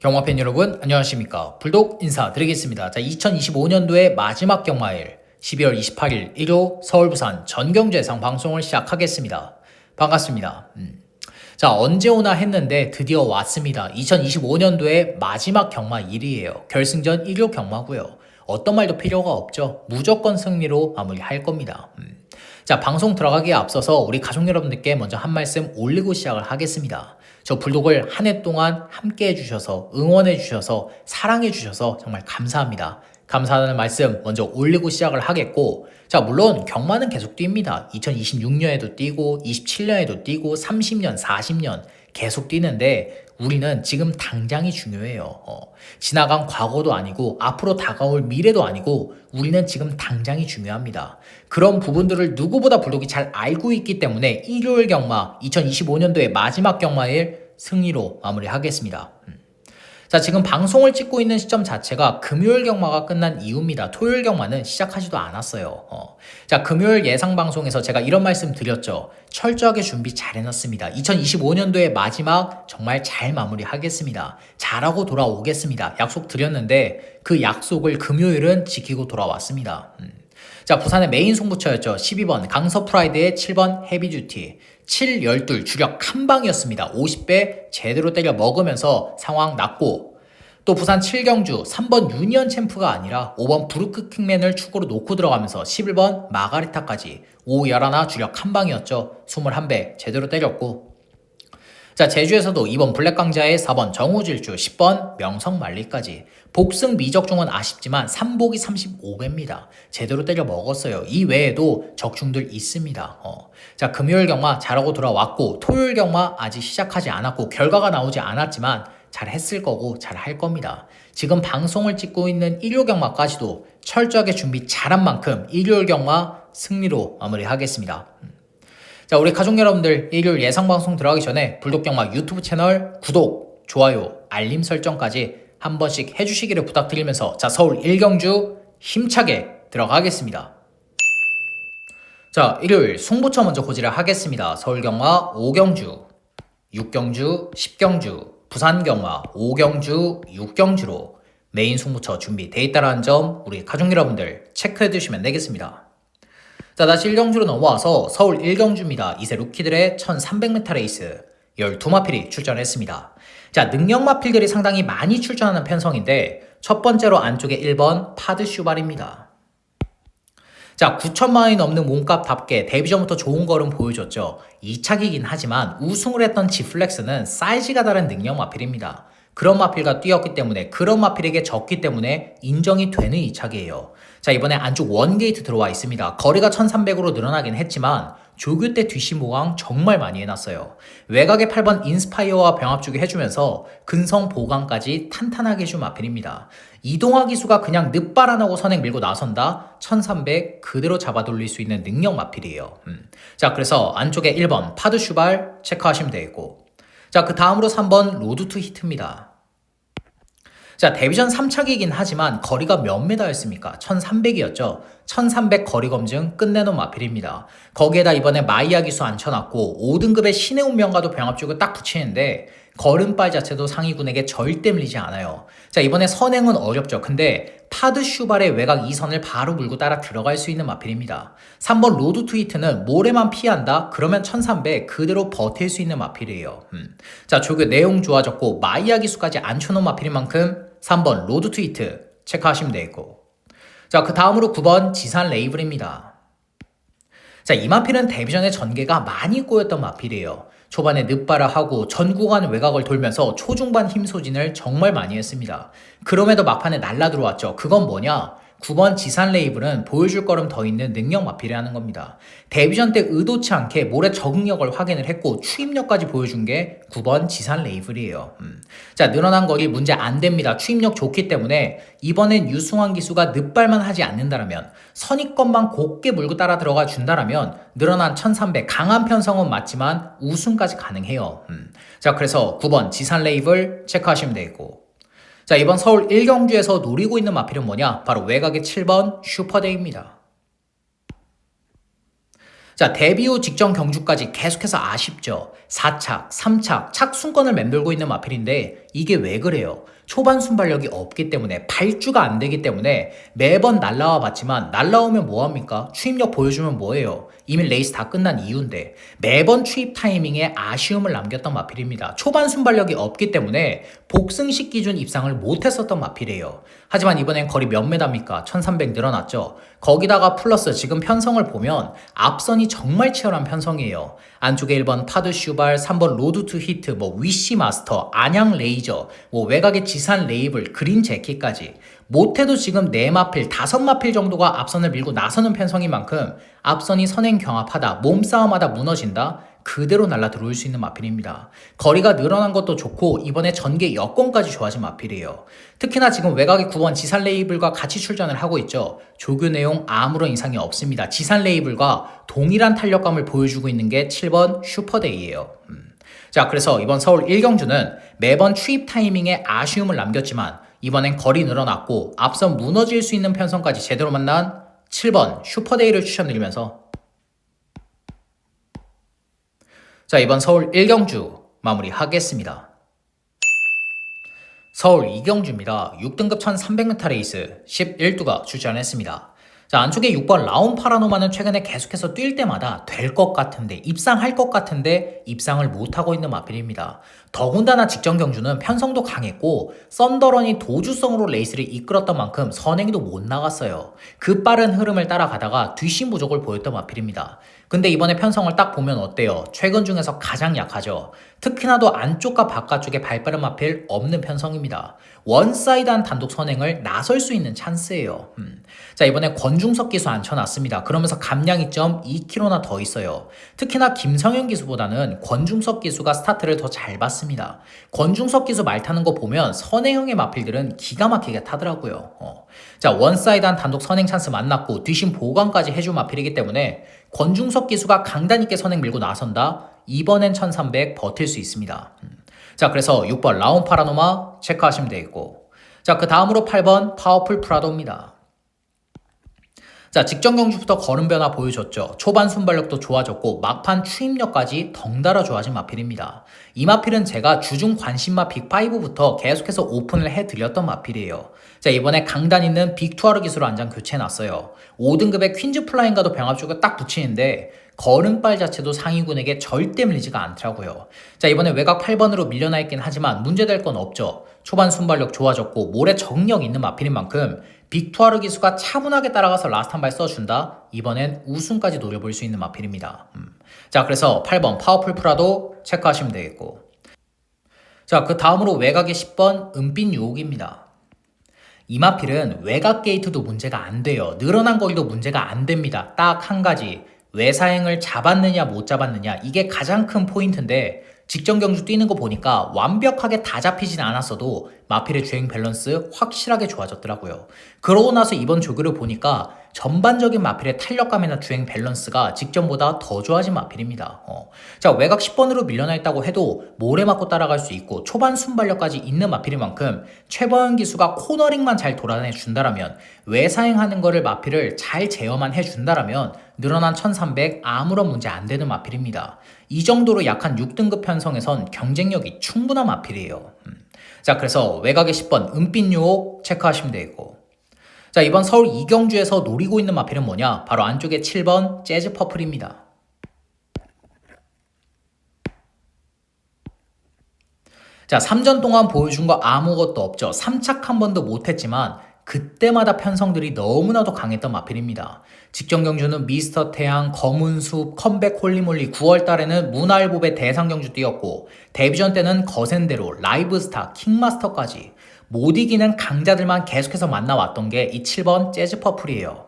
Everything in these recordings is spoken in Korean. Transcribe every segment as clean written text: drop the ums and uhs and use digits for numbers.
경마팬 여러분 안녕하십니까. 불독 인사드리겠습니다. 자, 2025년도의 마지막 경마일 12월 28일 일요 서울 부산 전경주에서 방송을 시작하겠습니다. 반갑습니다. 자, 언제 오나 했는데 드디어 왔습니다. 2025년도의 마지막 경마일이에요. 결승전 일요 경마고요. 어떤 말도 필요가 없죠. 무조건 승리로 마무리할 겁니다. 자, 방송 들어가기에 앞서서 우리 가족 여러분들께 먼저 한 말씀 올리고 시작을 하겠습니다. 저 불독을 한 해 동안 함께 해주셔서 응원해 주셔서 사랑해 주셔서 정말 감사합니다. 감사하다는 말씀 먼저 올리고 시작을 하겠고, 자, 물론 경마는 계속 뜁니다. 2026년에도 뛰고 27년에도 뛰고 30년 40년 계속 뛰는데 우리는 지금 당장이 중요해요. 지나간 과거도 아니고 앞으로 다가올 미래도 아니고 우리는 지금 당장이 중요합니다. 그런 부분들을 누구보다 불독이 잘 알고 있기 때문에 일요일 경마 2025년도의 마지막 경마일 승리로 마무리하겠습니다. 자, 지금 방송을 찍고 있는 시점 자체가 금요일 경마가 끝난 이후입니다. 토요일 경마는 시작하지도 않았어요. 자, 금요일 예상 방송에서 제가 이런 말씀 드렸죠. 철저하게 준비 잘 해놨습니다. 2025년도의 마지막 정말 잘 마무리하겠습니다. 잘하고 돌아오겠습니다. 약속 드렸는데 그 약속을 금요일은 지키고 돌아왔습니다. 자, 부산의 메인 승부처였죠. 12번 강서 프라이드의 7번 헤비듀티 7, 12 주력 한 방이었습니다. 50배 제대로 때려 먹으면서 상황 났고, 또 부산 7경주 3번 유니언 챔프가 아니라 5번 브루크 킹맨을 축구로 놓고 들어가면서 11번 마가리타까지 5, 11 주력 한 방이었죠. 21배 제대로 때렸고, 자, 제주에서도 2번 블랙강자의 4번 정우질주 10번 명성만리까지 복승 미적중은 아쉽지만 3복이 35배입니다. 제대로 때려 먹었어요. 이 외에도 적중들 있습니다. 자, 금요일 경마 잘하고 돌아왔고, 토요일 경마 아직 시작하지 않았고 결과가 나오지 않았지만 잘 했을 거고 잘 할 겁니다. 지금 방송을 찍고 있는 일요 경마까지도 철저하게 준비 잘한 만큼 일요일 경마 승리로 마무리하겠습니다. 자, 우리 가족 여러분들 일요일 예상 방송 들어가기 전에 불독경마 유튜브 채널 구독, 좋아요, 알림 설정까지 한 번씩 해주시기를 부탁드리면서, 자, 서울 1경주 힘차게 들어가겠습니다. 자, 일요일 승부처 먼저 고지를 하겠습니다. 서울경마 5경주, 6경주, 10경주, 부산경마 5경주, 6경주로 메인 승부처 준비되어 있다는 점 우리 가족 여러분들 체크해 두시면 되겠습니다. 자, 다시 1경주로 넘어와서 서울 1경주입니다. 이세 루키들의 1300m 레이스 12마필이 출전했습니다. 자, 능력 마필들이 상당히 많이 출전하는 편성인데 첫 번째로 안쪽에 1번 파드 슈발입니다. 자, 9천만 원이 넘는 몸값답게 데뷔 전부터 좋은 걸음 보여줬죠. 2차기긴 하지만 우승을 했던 지플렉스는 사이즈가 다른 능력 마필입니다. 그런 마필과 뛰었기 때문에 그런 마필에게 졌기 때문에 인정이 되는 2차기예요. 자, 이번에 안쪽 원게이트 들어와 있습니다. 거리가 1300으로 늘어나긴 했지만 조교 때 뒷심 보강 정말 많이 해놨어요. 외곽에 8번 인스파이어와 병합주기 해주면서 근성 보강까지 탄탄하게 해준 마필입니다. 이동화 기수가 그냥 늑발 안 하고 선행 밀고 나선다 1300 그대로 잡아 돌릴 수 있는 능력 마필이에요. 자, 그래서 안쪽에 1번 파드 슈발 체크하시면 되겠고, 자, 그 다음으로 3번 로드 투 히트입니다. 자, 데뷔전 3차기이긴 하지만 거리가 몇 메다였습니까? 1300이었죠. 1300 거리 검증 끝내놓은 마필입니다. 거기에다 이번에 마이야 기수 앉혀놨고 5등급의 신의 운명과도 병합주고 딱 붙이는데 걸음발 자체도 상위군에게 절대 밀리지 않아요. 자, 이번에 선행은 어렵죠. 근데 파드 슈발의 외곽 2선을 바로 물고 따라 들어갈 수 있는 마필입니다. 3번 로드 투 히트는 모래만 피한다? 그러면 1300 그대로 버틸 수 있는 마필이에요. 자, 조교 내용 좋아졌고 마이야 기수까지 앉혀놓은 마필인 만큼 3번 로드 투 히트 체크하시면 되겠고, 자, 그 다음으로 9번 지산 레이블입니다. 자, 이 마필은 데뷔전에 전개가 많이 꼬였던 마필이에요. 초반에 늑발을 하고 전 구간 외곽을 돌면서 초중반 힘 소진을 정말 많이 했습니다. 그럼에도 막판에 날라 들어왔죠. 그건 뭐냐? 9번 지산 레이블은 보여줄 거름 더 있는 능력 마필이라는 겁니다. 데뷔전 때 의도치 않게 모래 적응력을 확인을 했고 추임력까지 보여준 게 9번 지산 레이블이에요. 자, 늘어난 거리 문제 안 됩니다. 추임력 좋기 때문에 이번엔 유승환 기수가 늑발만 하지 않는다라면, 선입권만 곱게 물고 따라 들어가 준다라면 늘어난 1300 강한 편성은 맞지만 우승까지 가능해요. 자, 그래서 9번 지산 레이블 체크하시면 되겠고, 자, 이번 서울 1경주에서 노리고 있는 마필은 뭐냐? 바로 외곽의 7번 슈퍼데이입니다. 자, 데뷔 후 직전 경주까지 계속해서 아쉽죠. 4착, 3착, 착순권을 맴돌고 있는 마필인데 이게 왜 그래요? 초반 순발력이 없기 때문에 발주가 안 되기 때문에 매번 날라와 봤지만 날라오면 뭐합니까? 추입력 보여주면 뭐예요? 이미 레이스 다 끝난 이유인데 매번 추입 타이밍에 아쉬움을 남겼던 마필입니다. 초반 순발력이 없기 때문에 복승식 기준 입상을 못했었던 마필이에요. 하지만 이번엔 거리 몇 메다입니까? 1300 늘어났죠. 거기다가 플러스 지금 편성을 보면 앞선이 정말 치열한 편성이에요. 안쪽에 1번 파드 슈발, 3번 로드 투 히트, 위시 마스터, 안양 레이저, 외곽의 지산 레이블, 그린 재킷까지 못해도 지금 4마필, 5마필 정도가 앞선을 밀고 나서는 편성인 만큼 앞선이 선행 경합하다, 몸싸움하다 무너진다, 그대로 날라 들어올 수 있는 마필입니다. 거리가 늘어난 것도 좋고 이번에 전개 여건까지 좋아진 마필이에요. 특히나 지금 외곽의 9번 지산 레이블과 같이 출전을 하고 있죠. 조교 내용 아무런 이상이 없습니다. 지산 레이블과 동일한 탄력감을 보여주고 있는 게 7번 슈퍼데이예요. 자, 그래서 이번 서울 1경주는 매번 추입 타이밍에 아쉬움을 남겼지만 이번엔 거리 늘어났고 앞선 무너질 수 있는 편성까지 제대로 만난 7번 슈퍼데이를 추천드리면서 자, 이번 서울 1경주 마무리하겠습니다. 서울 2경주입니다. 6등급 1300m 레이스 11두가 출전했습니다. 자, 안쪽에 6번 라온 파라노마는 최근에 계속해서 뛸 때마다 될 것 같은데, 입상할 것 같은데 입상을 못하고 있는 마필입니다. 더군다나 직전 경주는 편성도 강했고 썬더런이 도주성으로 레이스를 이끌었던 만큼 선행도 못 나갔어요. 그 빠른 흐름을 따라가다가 뒷심 부족을 보였던 마필입니다. 근데 이번에 편성을 딱 보면 어때요? 최근 중에서 가장 약하죠. 특히나도 안쪽과 바깥쪽에 발빠른 마필 없는 편성입니다. 원사이드한 단독 선행을 나설 수 있는 찬스예요. 자, 이번에 권중석 기수 앉혀놨습니다. 그러면서 감량이 점 2km나 더 있어요. 특히나 김성현 기수보다는 권중석 기수가 스타트를 더 잘 봤습니다. 권중석 기수 말 타는 거 보면 선행형의 마필들은 기가 막히게 타더라고요. 자, 원사이드한 단독 선행 찬스 만났고 뒷심 보강까지 해준 마필이기 때문에 권중석 기수가 강단 있게 선행 밀고 나선다. 이번엔 1300 버틸 수 있습니다. 자, 그래서 6번 라온 파라노마 체크하시면 되겠고, 자, 그 다음으로 8번 파워풀 프라도입니다. 자, 직전 경주부터 걸음 변화 보여줬죠. 초반 순발력도 좋아졌고 막판 추입력까지 덩달아 좋아진 마필입니다. 이 마필은 제가 주중 관심마 빅5부터 계속해서 오픈을 해드렸던 마필이에요. 자, 이번에 강단 있는 빅투아르 기수로 안장 교체해놨어요. 5등급의 퀸즈 플라잉과도 병합 쪽에 딱 붙이는데 걸음발 자체도 상위군에게 절대 밀리지가 않더라고요. 자, 이번에 외곽 8번으로 밀려나 있긴 하지만 문제될 건 없죠. 초반 순발력 좋아졌고 모래 정력 있는 마필인 만큼 빅투아르 기수가 차분하게 따라가서 라스트 한 발 써준다. 이번엔 우승까지 노려볼 수 있는 마필입니다. 자, 그래서 8번 파워풀 프라도 체크하시면 되겠고, 자, 그 다음으로 외곽의 10번 은빛 유혹입니다. 이 마필은 외곽 게이트도 문제가 안 돼요. 늘어난 거리도 문제가 안 됩니다. 딱 한 가지, 외사행을 잡았느냐 못 잡았느냐, 이게 가장 큰 포인트인데 직전 경주 뛰는 거 보니까 완벽하게 다 잡히진 않았어도 마필의 주행 밸런스 확실하게 좋아졌더라고요. 그러고 나서 이번 조교를 보니까 전반적인 마필의 탄력감이나 주행 밸런스가 직전보다 더 좋아진 마필입니다. 자, 외곽 10번으로 밀려나 있다고 해도 모래 맞고 따라갈 수 있고 초반 순발력까지 있는 마필인 만큼 최보현 기수가 코너링만 잘 돌아내 준다라면, 외사행하는 거를 마필을 잘 제어만 해준다라면 늘어난 1300 아무런 문제 안 되는 마필입니다. 이 정도로 약한 6등급 편성에선 경쟁력이 충분한 마필이에요. 자, 그래서 외곽의 10번 은빛 유혹 체크하시면 되고, 자, 이번 서울 2경주에서 노리고 있는 마필은 뭐냐? 바로 안쪽에 7번 재즈 퍼플입니다. 자, 3전 동안 보여준 거 아무것도 없죠. 3착 한 번도 못했지만 그때마다 편성들이 너무나도 강했던 마필입니다. 직전 경주는 미스터 태양, 검은숲, 컴백 홀리몰리, 9월 달에는 문화일보배 대상 경주 뛰었고 데뷔전 때는 거센대로, 라이브스타, 킹마스터까지 못 이기는 강자들만 계속해서 만나왔던 게 이 7번 재즈 퍼플이에요.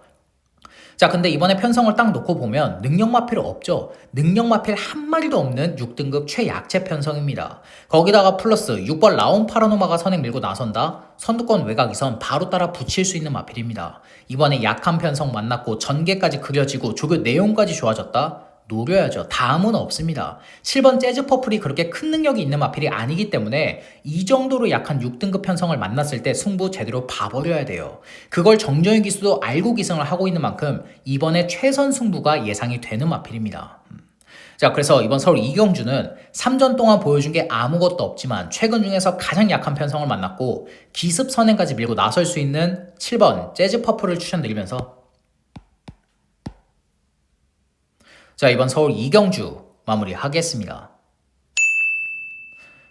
자, 근데 이번에 편성을 딱 놓고 보면 능력 마필 없죠. 능력 마필 한 마리도 없는 6등급 최약체 편성입니다. 거기다가 플러스 6번 라온 파라노마가 선행 밀고 나선다. 선두권 외곽 2선 바로 따라 붙일 수 있는 마필입니다. 이번에 약한 편성 만났고 전개까지 그려지고 조교 내용까지 좋아졌다. 노려야죠. 다음은 없습니다. 7번 재즈 퍼플이 그렇게 큰 능력이 있는 마필이 아니기 때문에 이 정도로 약한 6등급 편성을 만났을 때 승부 제대로 봐버려야 돼요. 그걸 정정희 기수도 알고 기승을 하고 있는 만큼 이번에 최선 승부가 예상이 되는 마필입니다. 자, 그래서 이번 서울 이경주는 3전 동안 보여준 게 아무것도 없지만 최근 중에서 가장 약한 편성을 만났고 기습 선행까지 밀고 나설 수 있는 7번 재즈 퍼플을 추천드리면서 자, 이번 서울 이경주 마무리하겠습니다.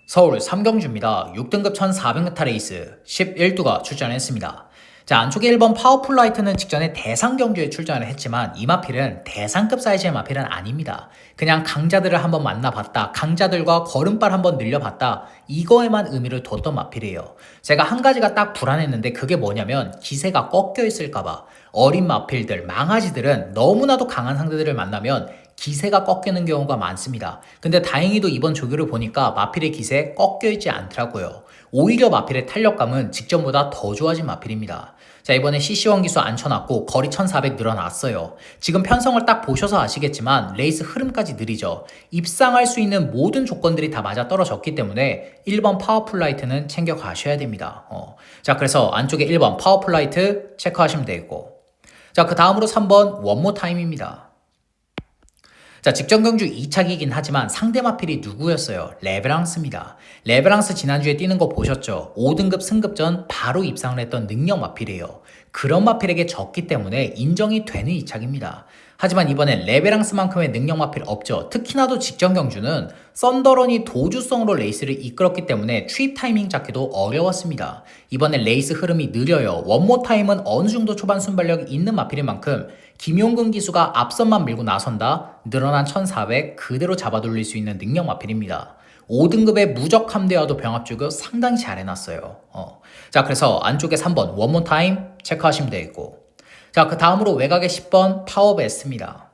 서울 3경주입니다. 6등급 1400m 레이스 11두가 출전했습니다. 자, 안쪽에 1번 파워풀 라이트는 직전에 대상 경주에 출전을 했지만 이 마필은 대상급 사이즈의 마필은 아닙니다. 그냥 강자들을 한번 만나봤다, 강자들과 걸음발 한번 늘려봤다, 이거에만 의미를 뒀던 마필이에요. 제가 한 가지가 딱 불안했는데 그게 뭐냐면 기세가 꺾여 있을까봐. 어린 마필들, 망아지들은 너무나도 강한 상대들을 만나면 기세가 꺾이는 경우가 많습니다. 근데 다행히도 이번 조교를 보니까 마필의 기세 꺾여 있지 않더라고요. 오히려 마필의 탄력감은 직전보다 더 좋아진 마필입니다. 자, 이번에 CC1 기수 앉혀놨고 거리 1400 늘어났어요. 지금 편성을 딱 보셔서 아시겠지만 레이스 흐름까지 느리죠. 입상할 수 있는 모든 조건들이 다 맞아 떨어졌기 때문에 1번 파워풀 라이트는 챙겨 가셔야 됩니다. 자, 그래서 안쪽에 1번 파워풀 라이트 체크하시면 되고, 자, 그 다음으로 3번 원모 타임입니다. 자, 직전 경주 2착이긴 하지만 상대 마필이 누구였어요? 레베랑스입니다. 레베랑스 지난주에 뛰는 거 보셨죠? 5등급 승급전 바로 입상을 했던 능력 마필이에요. 그런 마필에게 졌기 때문에 인정이 되는 2착입니다. 하지만 이번엔 레베랑스만큼의 능력 마필 없죠. 특히나도 직전 경주는 썬더런이 도주성으로 레이스를 이끌었기 때문에 추입 타이밍 잡기도 어려웠습니다. 이번엔 레이스 흐름이 느려요. 원모 타임은 어느 정도 초반 순발력이 있는 마필인 만큼 김용근 기수가 앞선만 밀고 나선다, 늘어난 1400 그대로 잡아돌릴 수 있는 능력 마필입니다. 5등급의 무적 함대와도 병합주고 상당히 잘 해놨어요. 자, 그래서 안쪽에 3번 원모 타임 체크하시면 되겠고, 자, 그 다음으로 외곽에 10번 파워베스트입니다.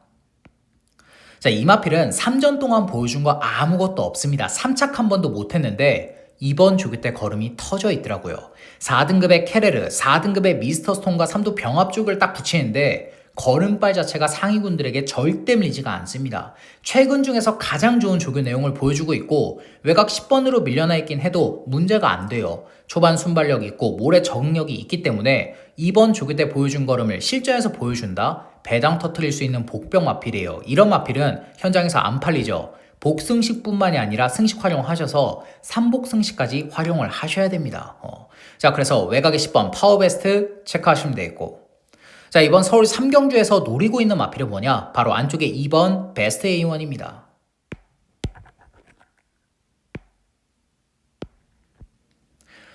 자, 이 마필은 3전 동안 보여준 거 아무것도 없습니다. 3착 한 번도 못했는데 이번 조교 때 걸음이 터져 있더라고요. 4등급의 케레르, 4등급의 미스터 스톤과 3도 병합쪽을 딱 붙이는데 걸음발 자체가 상위군들에게 절대 밀리지가 않습니다. 최근 중에서 가장 좋은 조교 내용을 보여주고 있고 외곽 10번으로 밀려나 있긴 해도 문제가 안 돼요. 초반 순발력이 있고 모래 적응력이 있기 때문에 이번 조교 때 보여준 걸음을 실전에서 보여준다? 배당 터트릴 수 있는 복병 마필이에요. 이런 마필은 현장에서 안 팔리죠. 복승식뿐만이 아니라 승식 활용하셔서 3복 승식까지 활용을 하셔야 됩니다. 자, 그래서 외곽에 10번 파워베스트 체크하시면 되겠고, 자, 이번 서울 3경주에서 노리고 있는 마필이 뭐냐? 바로 안쪽에 2번 베스트 A1입니다.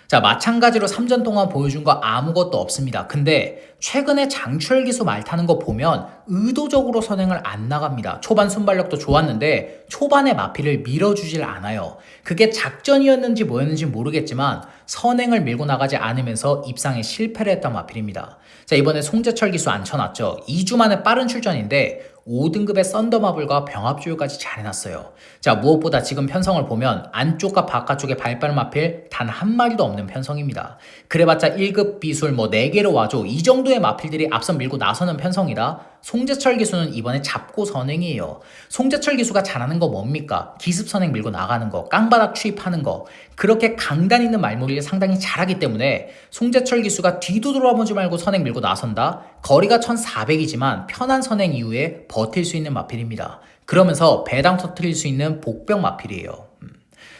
자, 마찬가지로 3전 동안 보여준 거 아무것도 없습니다. 근데 최근에 장추열 기수 말 타는 거 보면 의도적으로 선행을 안 나갑니다. 초반 순발력도 좋았는데 초반에 마필을 밀어주질 않아요. 그게 작전이었는지 뭐였는지 모르겠지만 선행을 밀고 나가지 않으면서 입상에 실패를 했던 마필입니다. 자, 이번에 송재철 기수 앉혀놨죠. 2주 만에 빠른 출전인데 5등급의 썬더마블과 병합주요까지 잘 해놨어요. 자, 무엇보다 지금 편성을 보면 안쪽과 바깥쪽에 발발 마필 단 한 마리도 없는 편성입니다. 그래봤자 1급 비술 뭐 4개로 와줘, 이 정도의 마필들이 앞선 밀고 나서는 편성이다. 송재철 기수는 이번에 잡고 선행이에요. 송재철 기수가 잘하는 거 뭡니까? 기습 선행 밀고 나가는 거, 깡바닥 추입하는 거, 그렇게 강단 있는 말놀이를 상당히 잘하기 때문에 송재철 기수가 뒤도 돌아보지 말고 선행 밀고 나선다. 거리가 1400이지만 편한 선행 이후에 버틸 수 있는 마필입니다. 그러면서 배당 터트릴 수 있는 복병 마필이에요.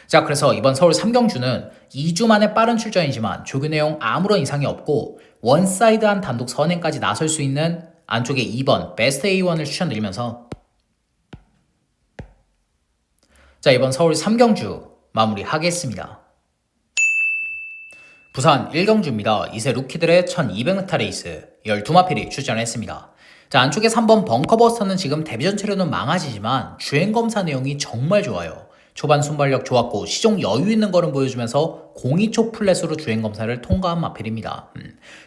자, 그래서 이번 서울 3경주는 2주 만에 빠른 출전이지만 조교 내용 아무런 이상이 없고 원사이드한 단독 선행까지 나설 수 있는 안쪽에 2번 베스트 A1을 추천드리면서, 자, 이번 서울 3경주 마무리하겠습니다. 부산 1경주입니다. 이세 루키들의 1200m 레이스 12마필이 출전했습니다. 자, 안쪽에 3번 벙커버스터는 지금 데뷔전 체료는 망아지지만 주행검사 내용이 정말 좋아요. 초반 순발력 좋았고 시종 여유 있는 걸음 보여주면서 02초 플랫으로 주행검사를 통과한 마필입니다.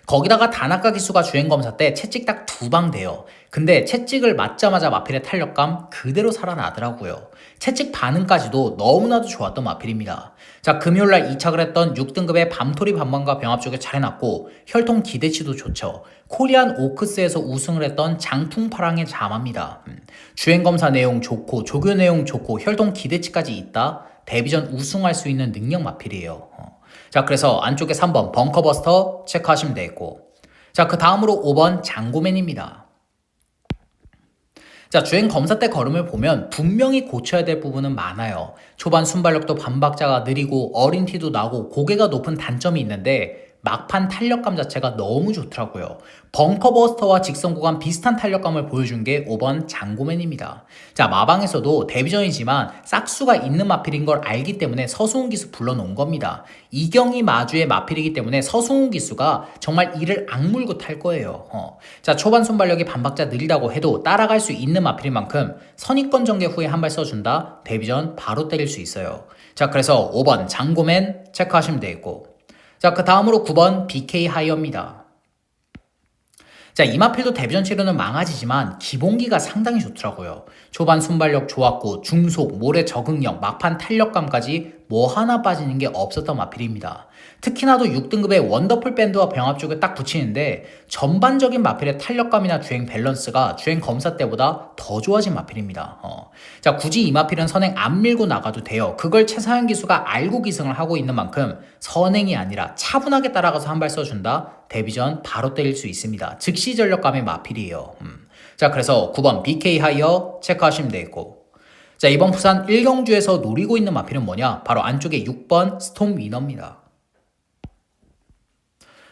거기다가 다나카 기수가 주행검사 때 채찍 딱 2방 돼요. 근데 채찍을 맞자마자 마필의 탄력감 그대로 살아나더라고요. 채찍 반응까지도 너무나도 좋았던 마필입니다. 자, 금요일날 2착을 했던 6등급의 밤토리 반반과 병합 쪽에 잘 해놨고 혈통 기대치도 좋죠. 코리안 오크스에서 우승을 했던 장풍파랑의 자마입니다. 주행검사 내용 좋고 조교 내용 좋고 혈통 기대치까지 있다. 데뷔전 우승할 수 있는 능력 마필이에요. 자, 그래서 안쪽에 3번 벙커버스터 체크하시면 되겠고, 자, 그 다음으로 5번 장고맨입니다. 자, 주행 검사 때 걸음을 보면 분명히 고쳐야 될 부분은 많아요. 초반 순발력도 반박자가 느리고 어린 티도 나고 고개가 높은 단점이 있는데 막판 탄력감 자체가 너무 좋더라고요. 벙커버스터와 직선 구간 비슷한 탄력감을 보여준 게 5번 장고맨입니다. 자, 마방에서도 데뷔전이지만 싹수가 있는 마필인 걸 알기 때문에 서승훈 기수 불러놓은 겁니다. 이경희 마주의 마필이기 때문에 서승훈 기수가 정말 이를 악물고 탈 거예요. 자, 초반 순발력이 반박자 느리다고 해도 따라갈 수 있는 마필인 만큼 선입권 전개 후에 한 발 써준다. 데뷔전 바로 때릴 수 있어요. 자, 그래서 5번 장고맨 체크하시면 되겠고, 자, 그 다음으로 9번 BK 하이어입니다. 자, 이 마필도 데뷔전 치료는 망아지지만 기본기가 상당히 좋더라고요. 초반 순발력 좋았고 중속, 모래 적응력, 막판 탄력감까지 뭐 하나 빠지는 게 없었던 마필입니다. 특히나도 6등급의 원더풀 밴드와 병합 쪽에 딱 붙이는데 전반적인 마필의 탄력감이나 주행 밸런스가 주행 검사 때보다 더 좋아진 마필입니다. 자, 굳이 이 마필은 선행 안 밀고 나가도 돼요. 그걸 최상현 기수가 알고 기승을 하고 있는 만큼 선행이 아니라 차분하게 따라가서 한 발 써준다. 데뷔전 바로 때릴 수 있습니다. 즉시 전력감의 마필이에요. 자, 그래서 9번 BK 하이어 체크하시면 되겠고, 자, 이번 부산 1경주에서 노리고 있는 마필은 뭐냐? 바로 안쪽에 6번 스톰 위너입니다.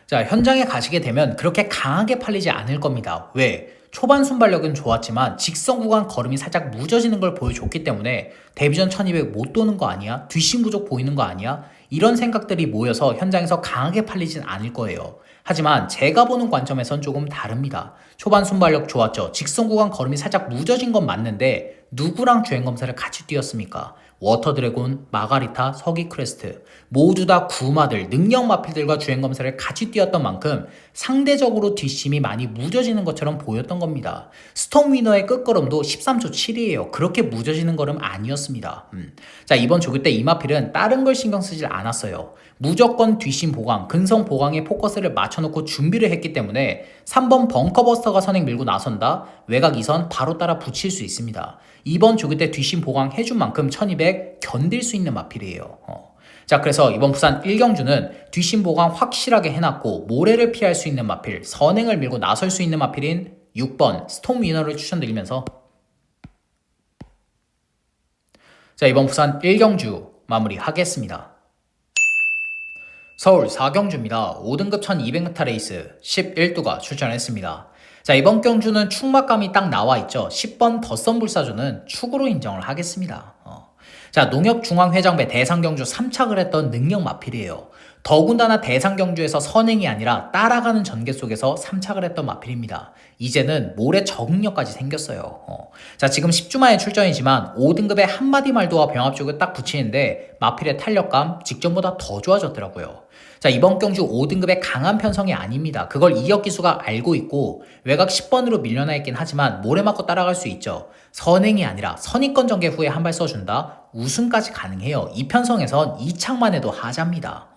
자, 현장에 가시게 되면 그렇게 강하게 팔리지 않을 겁니다. 왜? 초반 순발력은 좋았지만 직선 구간 걸음이 살짝 무뎌지는 걸 보여줬기 때문에 데뷔전 1200 못 도는 거 아니야? 뒷심 부족 보이는 거 아니야? 이런 생각들이 모여서 현장에서 강하게 팔리진 않을 거예요. 하지만 제가 보는 관점에선 조금 다릅니다. 초반 순발력 좋았죠. 직선 구간 걸음이 살짝 무뎌진 건 맞는데 누구랑 주행검사를 같이 뛰었습니까? 워터드래곤, 마가리타, 서기크레스트 모두 다 구마들, 능력 마필들과 주행검사를 같이 뛰었던 만큼 상대적으로 뒷심이 많이 무뎌지는 것처럼 보였던 겁니다. 스톰 위너의 끝걸음도 13초 7이에요. 그렇게 무뎌지는 걸음 아니었습니다. 자, 이번 조교 때 이 마필은 다른 걸 신경 쓰질 않았어요. 무조건 뒷심 보강, 근성 보강에 포커스를 맞춰놓고 준비를 했기 때문에 3번 벙커버스터가 선행 밀고 나선다. 외곽 2선 바로 따라 붙일 수 있습니다. 이번 조교 때 뒷심 보강 해준 만큼 1200 견딜 수 있는 마필이에요. 자, 그래서 이번 부산 1경주는 뒷심 보강 확실하게 해놨고 모래를 피할 수 있는 마필, 선행을 밀고 나설 수 있는 마필인 6번 스톰 위너를 추천드리면서, 자, 이번 부산 1경주 마무리하겠습니다. 서울 4경주입니다. 5등급 1200m 레이스 11두가 출전했습니다. 자, 이번 경주는 축막감이 딱 나와 있죠. 10번 덧선 불사조는 축으로 인정을 하겠습니다. 자, 농협중앙회장배 대상경주 3착을 했던 능력 마필이에요. 더군다나 대상경주에서 선행이 아니라 따라가는 전개 속에서 3착을 했던 마필입니다. 이제는 모래 적응력까지 생겼어요. 자, 지금 10주 만에 출전이지만 5등급의 한마디 말도와 병합 쪽을 딱 붙이는데 마필의 탄력감 직전보다 더 좋아졌더라고요. 자, 이번 경주 5등급의 강한 편성이 아닙니다. 그걸 이혁 기수가 알고 있고 외곽 10번으로 밀려나 있긴 하지만 모래 맞고 따라갈 수 있죠. 선행이 아니라 선입권 전개 후에 한 발 써준다. 우승까지 가능해요. 이 편성에선 2착만 해도 하자입니다.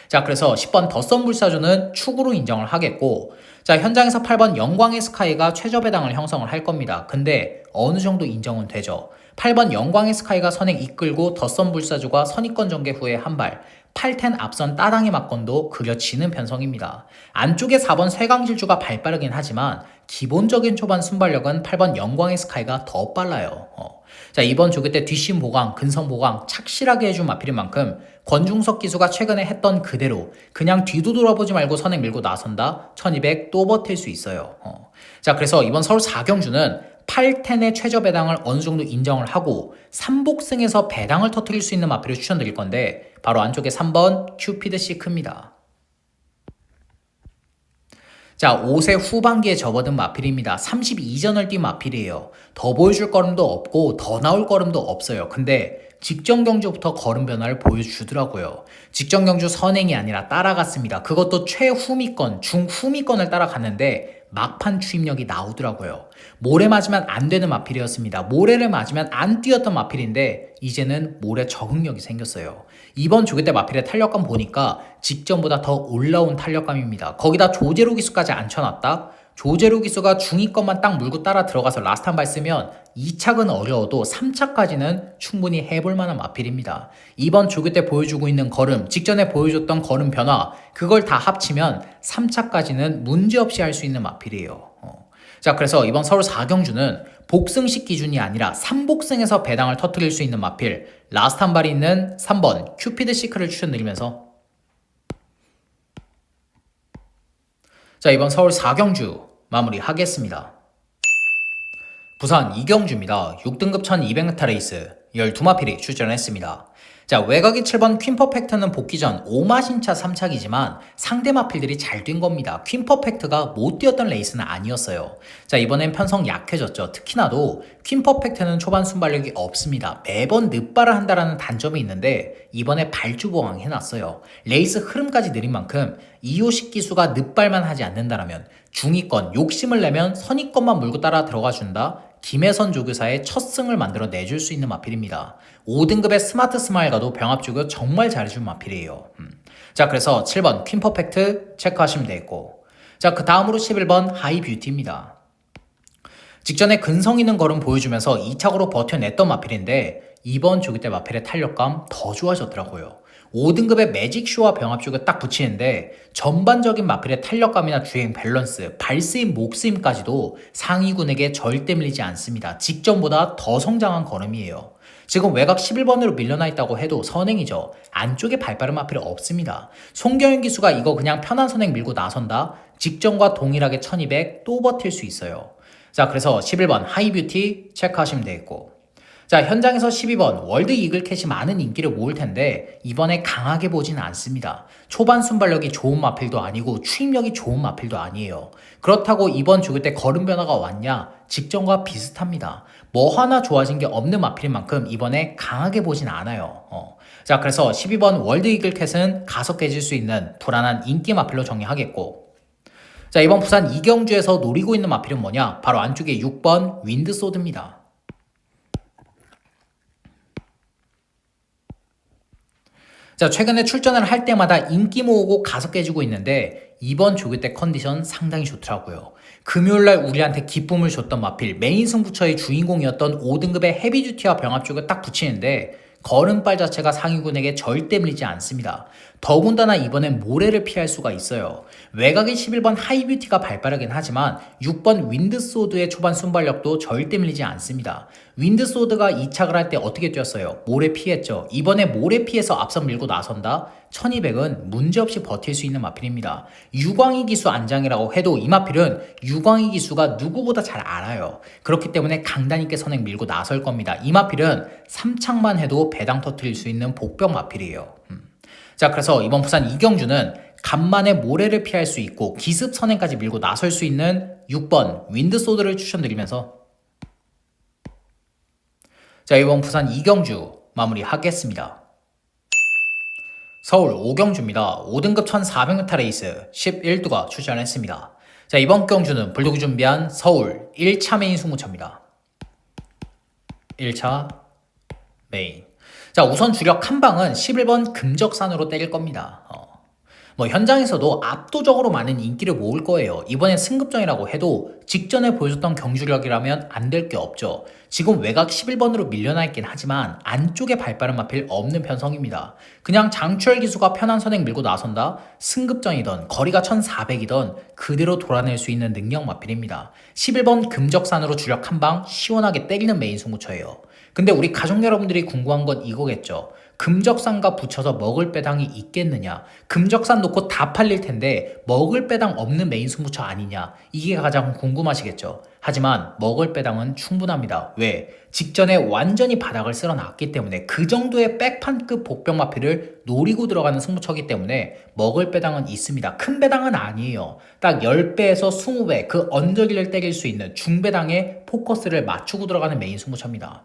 자, 그래서 10번 덧선 불사조는 축으로 인정을 하겠고, 자, 현장에서 8번 영광의 스카이가 최저 배당을 형성을 할 겁니다. 근데 어느 정도 인정은 되죠. 8번 영광의 스카이가 선행 이끌고 덧선 불사조가 선입권 전개 후에 한 발, 8텐 앞선 따당의 막건도 그려지는 편성입니다. 안쪽에 4번 쇠강질주가 발빠르긴 하지만 기본적인 초반 순발력은 8번 영광의 스카이가 더 빨라요. 자, 이번 조교 때 뒷심 보강, 근성 보강 착실하게 해준 마필인 만큼 권중석 기수가 최근에 했던 그대로 그냥 뒤도 돌아보지 말고 선행 밀고 나선다. 1200 또 버틸 수 있어요. 자, 그래서 이번 서울 4경주는 8텐의 최저 배당을 어느 정도 인정을 하고 3복승에서 배당을 터뜨릴 수 있는 마필을 추천드릴 건데 바로 안쪽에 3번 큐피드 시크입니다. 자, 5세 후반기에 접어든 마필입니다. 32전을 뛴 마필이에요. 더 보여줄 걸음도 없고 더 나올 걸음도 없어요. 근데 직전 경주부터 걸음 변화를 보여주더라고요. 직전 경주 선행이 아니라 따라갔습니다. 그것도 최후미권, 중후미권을 따라갔는데 막판 추임력이 나오더라고요. 모래 맞으면 안 되는 마필이었습니다. 모래를 맞으면 안 뛰었던 마필인데 이제는 모래 적응력이 생겼어요. 이번 조개 때 마필의 탄력감 보니까 직전보다 더 올라온 탄력감입니다. 거기다 조제로 기수까지 앉혀놨다? 조제로 기수가 중위권만 딱 물고 따라 들어가서 라스트 한 발 쓰면 2착은 어려워도 3착까지는 충분히 해볼 만한 마필입니다. 이번 조교 때 보여주고 있는 걸음, 직전에 보여줬던 걸음 변화, 그걸 다 합치면 3착까지는 문제없이 할 수 있는 마필이에요. 자, 그래서 이번 서울 4경주는 복승식 기준이 아니라 3복승에서 배당을 터뜨릴 수 있는 마필, 라스트 한 발이 있는 3번 큐피드 시크를 추천드리면서 자, 이번 서울 4경주 마무리하겠습니다. 부산 2경주입니다. 6등급 1200m 레이스 12마필이 출전했습니다. 자, 외곽이 7번 퀸퍼펙트는 복귀 전 5마신차 3착이지만 상대 마필들이 잘 뛴 겁니다. 퀸퍼펙트가 못 뛰었던 레이스는 아니었어요. 자, 이번엔 편성 약해졌죠. 특히나도 퀸퍼펙트는 초반 순발력이 없습니다. 매번 늦발을 한다라는 단점이 있는데 이번에 발주보강 해놨어요. 레이스 흐름까지 느린 만큼 이호식 기수가 늦발만 하지 않는다라면 중위권 욕심을 내면 선위권만 물고 따라 들어가 준다. 김혜선 조교사의 첫 승을 만들어 내줄 수 있는 마필입니다. 5등급의 스마트 스마일과도 병합 조교 정말 잘해준 마필이에요. 자, 그래서 7번 퀸퍼펙트 체크하시면 되겠고, 자, 그 다음으로 11번 하이뷰티입니다. 직전에 근성 있는 걸음 보여주면서 2착으로 버텨냈던 마필인데 이번 조교 때 마필의 탄력감 더 좋아졌더라고요. 5등급의 매직쇼와 병합 쪽에 딱 붙이는데 전반적인 마필의 탄력감이나 주행 밸런스, 발스임, 목스임까지도 상위군에게 절대 밀리지 않습니다. 직전보다 더 성장한 걸음이에요. 지금 외곽 11번으로 밀려나 있다고 해도 선행이죠. 안쪽에 발빠른 마필이 없습니다. 송경윤 기수가 이거 그냥 편한 선행 밀고 나선다? 직전과 동일하게 1200 또 버틸 수 있어요. 자, 그래서 11번 하이뷰티 체크하시면 되겠고, 자, 현장에서 12번 월드 이글캣이 많은 인기를 모을 텐데 이번에 강하게 보지는 않습니다. 초반 순발력이 좋은 마필도 아니고 추임력이 좋은 마필도 아니에요. 그렇다고 이번 조교 때 걸음 변화가 왔냐? 직전과 비슷합니다. 뭐 하나 좋아진 게 없는 마필인 만큼 이번에 강하게 보진 않아요. 자, 그래서 12번 월드 이글캣은 가속 깨질 수 있는 불안한 인기 마필로 정리하겠고, 자, 이번 부산 2경주에서 노리고 있는 마필은 뭐냐? 바로 안쪽에 6번 윈드소드입니다. 자, 최근에 출전을 할 때마다 인기 모으고 가속 깨지고 있는데 이번 조교 때 컨디션 상당히 좋더라고요. 금요일날 우리한테 기쁨을 줬던 마필, 메인 승부처의 주인공이었던 5등급의 헤비듀티와 병합 쪽을 딱 붙이는데 걸음발 자체가 상위군에게 절대 밀리지 않습니다. 더군다나 이번엔 모래를 피할 수가 있어요. 외곽의 11번 하이뷰티가 발빠르긴 하지만 6번 윈드소드의 초반 순발력도 절대 밀리지 않습니다. 윈드소드가 2착을 할 때 어떻게 뛰었어요? 모래 피했죠. 이번에 모래 피해서 앞선 밀고 나선다? 1200은 문제없이 버틸 수 있는 마필입니다. 유광희 기수 안장이라고 해도 이 마필은 유광희 기수가 누구보다 잘 알아요. 그렇기 때문에 강단 있게 선행 밀고 나설 겁니다. 이 마필은 3착만 해도 배당 터뜨릴 수 있는 복병 마필이에요. 자, 그래서 이번 부산 2경주는 간만에 모래를 피할 수 있고 기습 선행까지 밀고 나설 수 있는 6번 윈드소드를 추천드리면서, 자, 이번 부산 2경주 마무리하겠습니다. 서울 5경주입니다. 5등급 1400m 레이스 11두가 출전했습니다. 자, 이번 경주는 불독이 준비한 서울 1차 메인 승무차입니다. 1차 메인. 자, 우선 주력 한 방은 11번 금적산으로 때릴 겁니다. 현장에서도 압도적으로 많은 인기를 모을 거예요. 이번엔 승급전이라고 해도 직전에 보여줬던 경주력이라면 안 될 게 없죠. 지금 외곽 11번으로 밀려나 있긴 하지만 안쪽에 발빠른 마필 없는 편성입니다. 그냥 장추열 기수가 편한 선행 밀고 나선다? 승급전이던 거리가 1400이던 그대로 돌아낼 수 있는 능력 마필입니다. 11번 금적산으로 주력 한 방 시원하게 때리는 메인 승부처예요. 근데 우리 가족 여러분들이 궁금한 건 이거겠죠. 금적산과 붙여서 먹을 배당이 있겠느냐? 금적산 놓고 다 팔릴 텐데 먹을 배당 없는 메인 승부처 아니냐? 이게 가장 궁금하시겠죠. 하지만 먹을 배당은 충분합니다. 왜? 직전에 완전히 바닥을 쓸어놨기 때문에 그 정도의 백판급 복병 마필을 노리고 들어가는 승부처이기 때문에 먹을 배당은 있습니다. 큰 배당은 아니에요. 딱 10배에서 20배 그 언저리를 때릴 수 있는 중배당에 포커스를 맞추고 들어가는 메인 승부처입니다.